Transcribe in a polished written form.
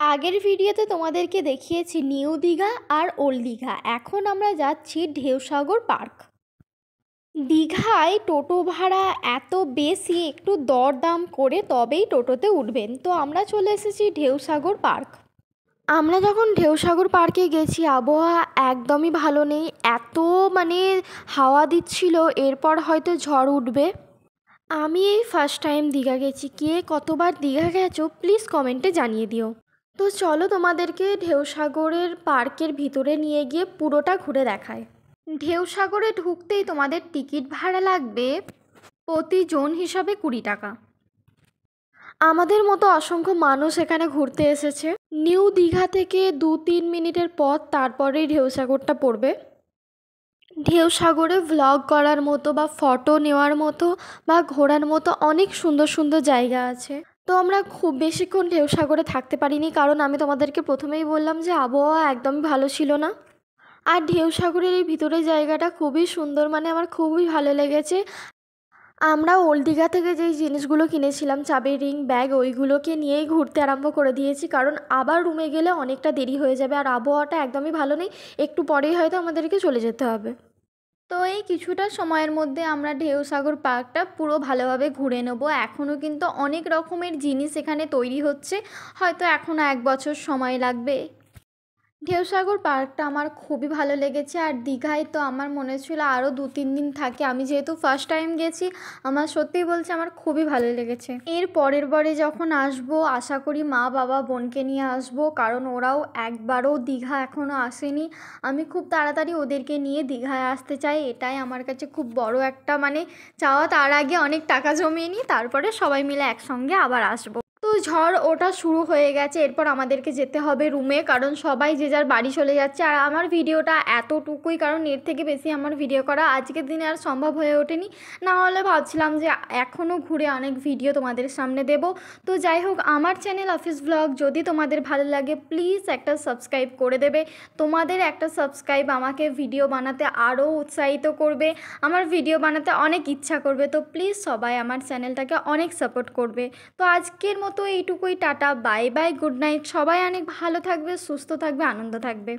আগের ভিডিওতে তোমাদেরকে দেখিয়েছি নিউ দীঘা আর ওল্ড দীঘা। এখন আমরা যাচ্ছি ঢেউসাগর পার্ক। দীঘায় টোটো ভাড়া এত বেশি, একটু দরদাম করে তবেই টোটোতে উঠবেন। তো আমরা চলে এসেছি ঢেউসাগর পার্ক। আমরা যখন ঢেউসাগর পার্কে গেছি আবহাওয়া একদমই ভালো নেই, এত হাওয়া দিচ্ছিল, এরপর হয়তো ঝড় উঠবে। আমি এই ফার্স্ট টাইম দীঘা গেছি। কে কতবার দীঘা গেছো প্লিজ কমেন্টে জানিয়ে দিও। তো চলো তোমাদেরকে ঢেউসাগরের পার্কের ভিতরে নিয়ে গিয়ে পুরোটা ঘুরে দেখায়। ঢেউসাগরে ঢুকতেই তোমাদের টিকিট ভাড়া লাগবে প্রতি জন হিসাবে 20 টাকা। আমাদের মতো অসংখ্য মানুষ এখানে ঘুরতে এসেছে। নিউ দীঘা থেকে 2-3 মিনিটের পথ, তারপরেই ঢেউসাগরটা পড়বে। ঢেউসাগরে ভ্লগ করার মতো বা ফটো নেওয়ার মতো বা ঘোরার মতো অনেক সুন্দর সুন্দর জায়গা আছে। তো আমরা খুব বেশিক্ষণ ঢেউসাগরে থাকতে পারিনি, কারণ আমি তোমাদেরকে প্রথমেই বললাম যে আবহাওয়া একদমই ভালো ছিল না। আর ঢেউসাগরের এই ভিতরের জায়গাটা খুবই সুন্দর, আমার খুবই ভালো লেগেছে। আমরা ওল্ড দীঘা থেকে যেই জিনিসগুলো কিনেছিলাম, চাবির রিং, ব্যাগ, ওইগুলোকে নিয়েই ঘুরতে আরম্ভ করে দিয়েছি, কারণ আবার রুমে গেলে অনেকটা দেরি হয়ে যাবে আর আবহাওয়াটা একদমই ভালো নেই। একটু পরেই হয়তো আমাদেরকে চলে যেতে হবে। তো এই কিছুটা সময়ের মধ্যে আমরা ঢেউসাগর পার্কটা পুরো ভালোভাবে ঘুরে নেব। এখনও কিন্তু অনেক রকমের জিনিস এখানে তৈরি হচ্ছে, হয়তো এখনও 1 বছর সময় লাগবে। ঢেউসাগর পার্কটা আমার খুবই ভালো লেগেছে। আর দীঘায় তো আমার মনে ছিল আরও 2-3 দিন থাকি। আমি যেহেতু ফার্স্ট টাইম গেছি, আমার সত্যিই বলছি আমার খুবই ভালো লেগেছে। এর পরের বারে যখন আসবো আশা করি মা বাবা বোনকে নিয়ে আসবো, কারণ ওরাও একবারও দীঘা এখনও আসেনি। আমি খুব তাড়াতাড়ি ওদেরকে নিয়ে দীঘায় আসতে চাই, এটাই আমার কাছে খুব বড় একটা চাওয়া। তার আগে অনেক টাকা জমিয়ে নিই, তারপরে সবাই মিলে একসঙ্গে আবার আসবো। তো ঝড় ওটা শুরু হয়ে গেছে, এরপর আমাদেরকে যেতে হবে রুমে, কারণ সবাই যে যার বাড়ি চলে যাচ্ছে। আর আমার ভিডিওটা এতটুকুই, কারণ এর থেকে বেশি আমার ভিডিও করা আজকের দিনে আর সম্ভব হয়ে ওঠেনি। না হলে ভাবছিলাম যে এখনও ঘুরে অনেক ভিডিও তোমাদের সামনে দেব। তো যাই হোক, আমার চ্যানেল অফিস ব্লগ যদি তোমাদের ভালো লাগে প্লিজ একটা সাবস্ক্রাইব করে দেবে। তোমাদের একটা সাবস্ক্রাইব আমাকে ভিডিও বানাতে আরও উৎসাহিত করবে, আমার ভিডিও বানাতে অনেক ইচ্ছা করবে। তো প্লিজ সবাই আমার চ্যানেলটাকে অনেক সাপোর্ট করবে। তো আজকের মতো এইটুকুই, tata, bye bye, good night. সবাই অনেক ভালো থাকবে, সুস্থ থাকবে, আনন্দ থাকবে।